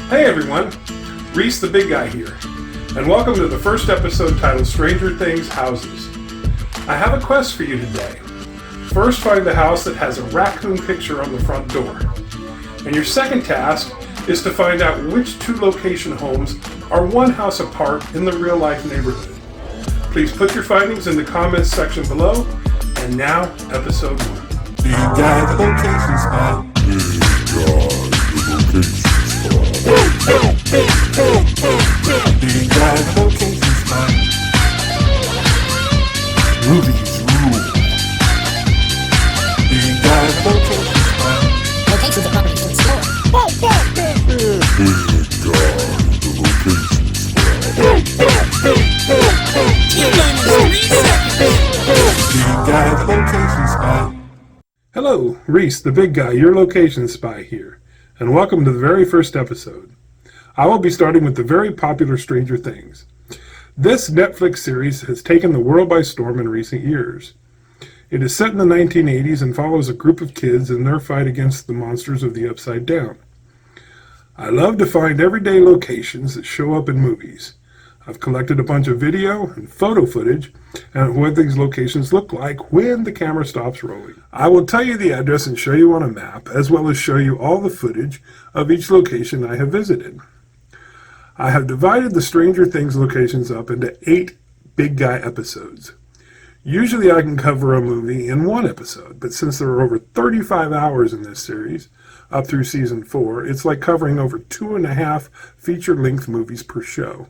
Hey everyone, Reese the Big Guy here, and welcome to the first episode titled Stranger Things Houses. I have a quest for you today. First, find the house that has a raccoon picture on the front door. And your second task is to find out which two location homes are one house apart in the real life neighborhood. Please put your findings in the comments section below. And now, episode 1. Big Guy, the location spot. Big Guy, the location spot. Big Guy, the location spot. Movies rule. Big Guy, the location spot. Locations of properties to explore. Big Guy, the location spot. You learn in 3 seconds. Big Guy, the location spot. Hello, Reese the Big Guy, your location spy here, and welcome to the very first episode. I will be starting with the very popular Stranger Things. This Netflix series has taken the world by storm in recent years. It is set in the 1980s and follows a group of kids in their fight against the monsters of the Upside Down. I love to find everyday locations that show up in movies. I've collected a bunch of video and photo footage and what these locations look like when the camera stops rolling. I will tell you the address and show you on a map, as well as show you all the footage of each location I have visited. I have divided the Stranger Things locations up into 8 Big Guy episodes. Usually I can cover a movie in one episode, but since there are over 35 hours in this series, up through season 4, it's like covering over 2.5 feature-length movies per show.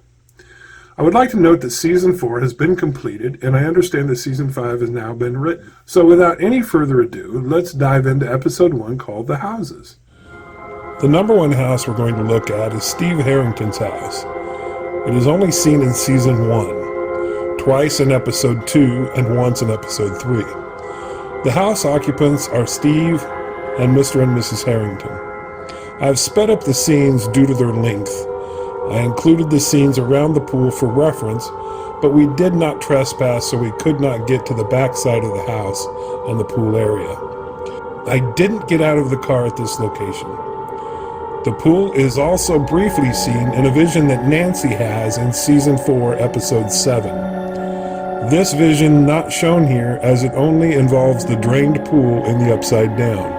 I would like to note that season 4 has been completed, and I understand that season 5 has now been written. So without any further ado, let's dive into episode 1 called The Houses. The number 1 house we're going to look at is Steve Harrington's house. It is only seen in season 1, twice in episode 2, and once in episode 3. The house occupants are Steve and Mr. and Mrs. Harrington. I have sped up the scenes due to their length. I included the scenes around the pool for reference, but we did not trespass, so we could not get to the back side of the house and the pool area. I didn't get out of the car at this location. The pool is also briefly seen in a vision that Nancy has in season 4, episode 7. This vision not shown here, as it only involves the drained pool in the Upside Down.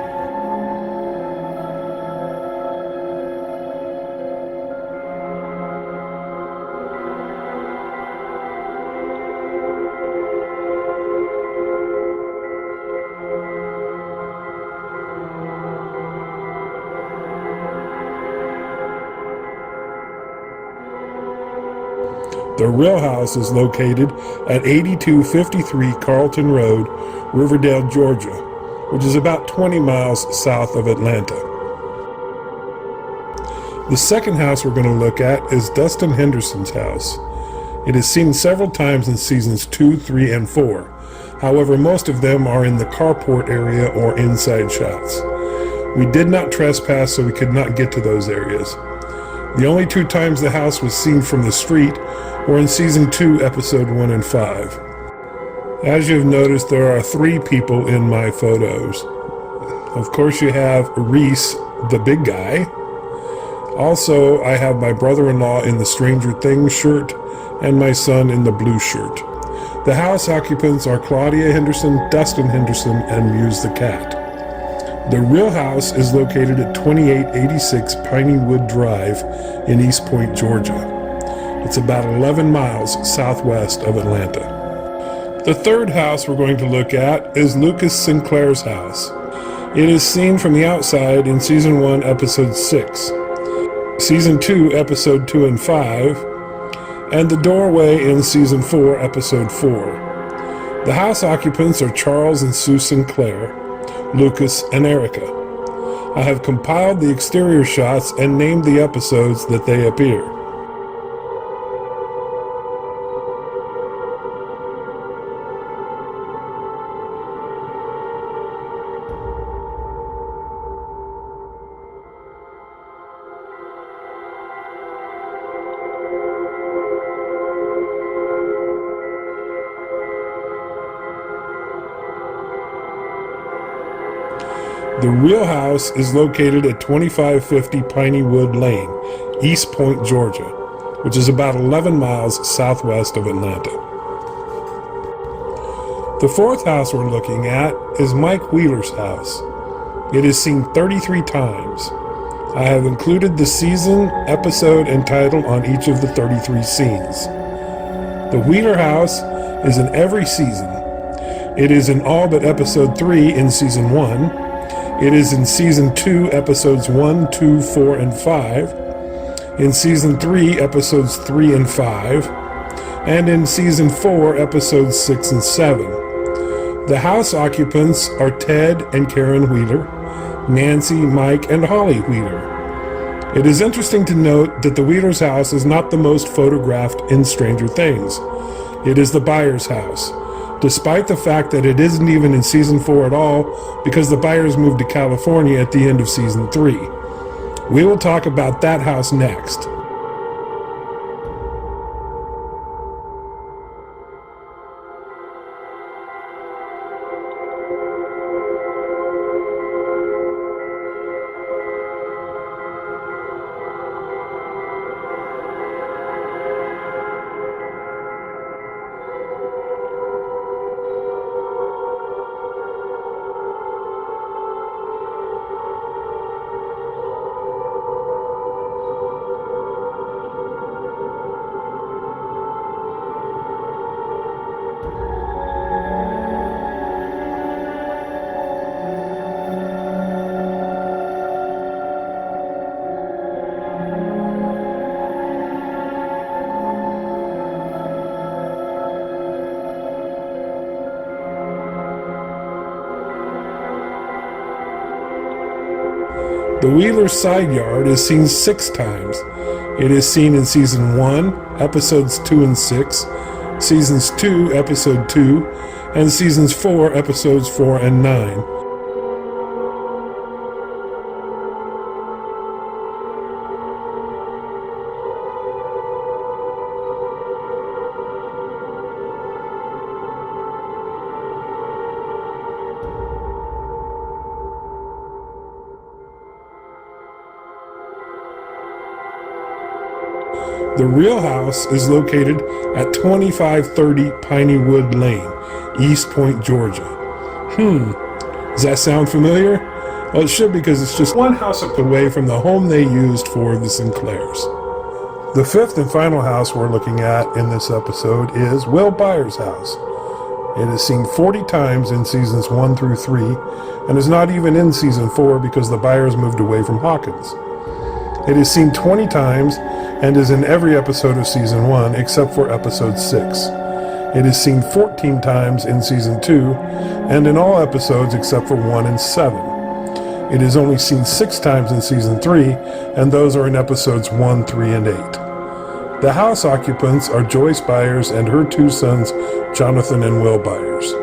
The real house is located at 8253 Carlton Road, Riverdale, Georgia, which is about 20 miles south of Atlanta. The second house we're going to look at is Dustin Henderson's house. It is seen several times in seasons 2, 3, and 4. However, most of them are in the carport area or inside shots. We did not trespass, so we could not get to those areas. The only 2 times the house was seen from the street were in season 2, episode 1 and 5. As you've noticed, there are 3 people in my photos. Of course, you have Reese, the Big Guy. Also, I have my brother-in-law in the Stranger Things shirt and my son in the blue shirt. The house occupants are Claudia Henderson, Dustin Henderson, and Muse the cat. The real house is located at 2886 Piney Wood Drive in East Point, Georgia. It's about 11 miles southwest of Atlanta. The third house we're going to look at is Lucas Sinclair's house. It is seen from the outside in season 1, episode 6, season 2, episode 2 and 5, and the doorway in season 4, episode 4. The house occupants are Charles and Sue Sinclair, Lucas, and Erica. I have compiled the exterior shots and named the episodes that they appear. The The real house is located at 2550 Piney Wood Lane, East Point, Georgia, which is about 11 miles southwest of Atlanta. The fourth house we're looking at is Mike Wheeler's house. It is seen 33 times. I have included the season, episode, and title on each of the 33 scenes. The Wheeler house is in every season. It is in all but episode 3 in season 1. It is in season 2, episodes 1, 2, 4, and 5. In season 3, episodes 3 and 5. And in season 4, episodes 6 and 7. The house occupants are Ted and Karen Wheeler, Nancy, Mike, and Holly Wheeler. It is interesting to note that the Wheeler's house is not the most photographed in Stranger Things. It is the Byers' house, despite the fact that it isn't even in season 4 at all because the Byers moved to California at the end of season 3. We will talk about that house next. The Wheeler's side yard is seen 6 times. It is seen in season 1, episodes 2 and 6, seasons 2, episode 2, and seasons 4, episodes 4 and 9. The real house is located at 2530 Piney Wood Lane, East Point, Georgia. Does that sound familiar? Well, it should, because it's just one house up away from the home they used for the Sinclairs. The fifth and final house we're looking at in this episode is Will Byers' house. It is seen 40 times in seasons 1 through 3 and is not even in season 4 because the Byers moved away from Hawkins. It is seen 20 times and is in every episode of season 1 except for episode 6. It is seen 14 times in season 2 and in all episodes except for 1 and 7. It is only seen 6 times in season 3, and those are in episodes 1, 3, and 8. The house occupants are Joyce Byers and her 2 sons, Jonathan and Will Byers.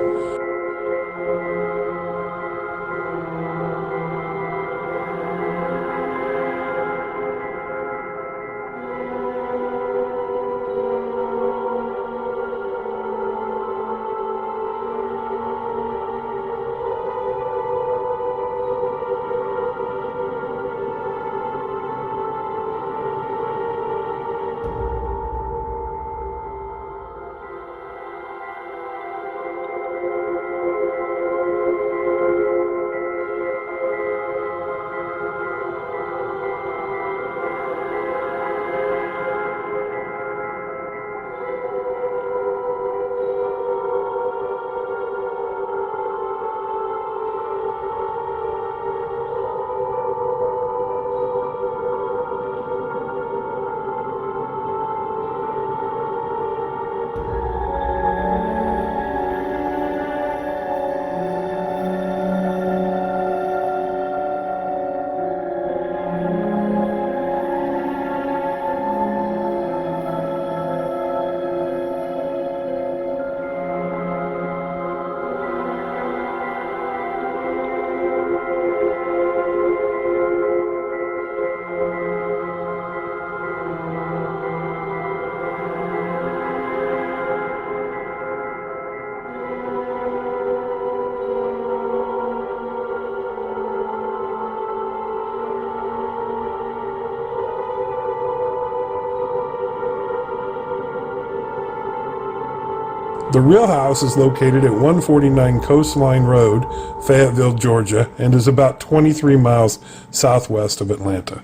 The real house is located at 149 Coastline Road, Fayetteville, Georgia, and is about 23 miles southwest of Atlanta.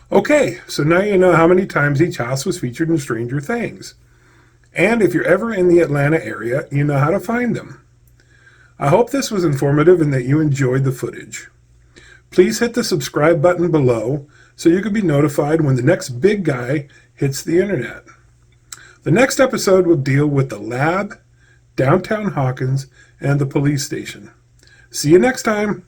Okay, so now you know how many times each house was featured in Stranger Things. And if you're ever in the Atlanta area, you know how to find them. I hope this was informative and that you enjoyed the footage. Please hit the subscribe button below so you can be notified when the next big guy hits the internet. The next episode will deal with the lab, downtown Hawkins, and the police station. See you next time.